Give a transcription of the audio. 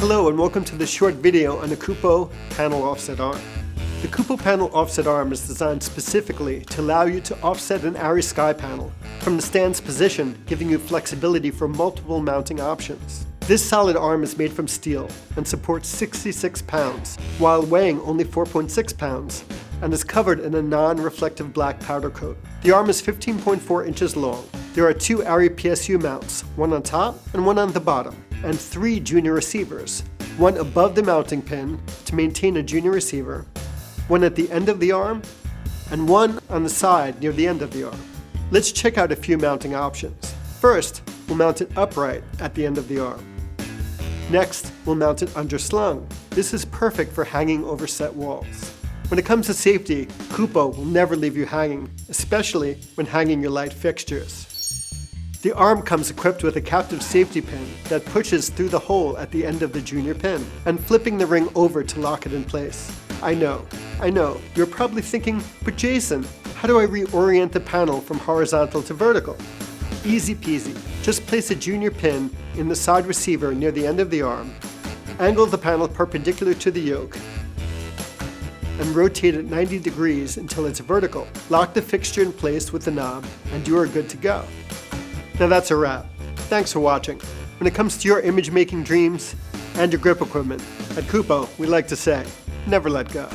Hello and welcome to this short video on the Kupo panel offset arm. The Kupo panel offset arm is designed specifically to allow you to offset an Arri Skypanel from the stance position, giving you flexibility for multiple mounting options. This solid arm is made from steel and supports 66 pounds while weighing only 4.6 pounds and is covered in a non-reflective black powder coat. The arm is 15.4 inches long. There are two Arri PSU mounts, one on top and one on the bottom, and 3 junior receivers, one above the mounting pin to maintain a junior receiver, one at the end of the arm, and one on the side near the end of the arm. Let's check out a few mounting options. First, we'll mount it upright at the end of the arm. Next, we'll mount it underslung. This is perfect for hanging over set walls. When it comes to safety, Kupo will never leave you hanging, especially when hanging your light fixtures. The arm comes equipped with a captive safety pin that pushes through the hole at the end of the junior pin and flipping the ring over to lock it in place. I know, you're probably thinking, but Jason, how do I reorient the panel from horizontal to vertical? Easy peasy. Just place a junior pin in the side receiver near the end of the arm, angle the panel perpendicular to the yoke, and rotate it 90 degrees until it's vertical. Lock the fixture in place with the knob, and you are good to go. Now that's a wrap. Thanks for watching. When it comes to your image making dreams and your grip equipment, at Kupo, we like to say, never let go.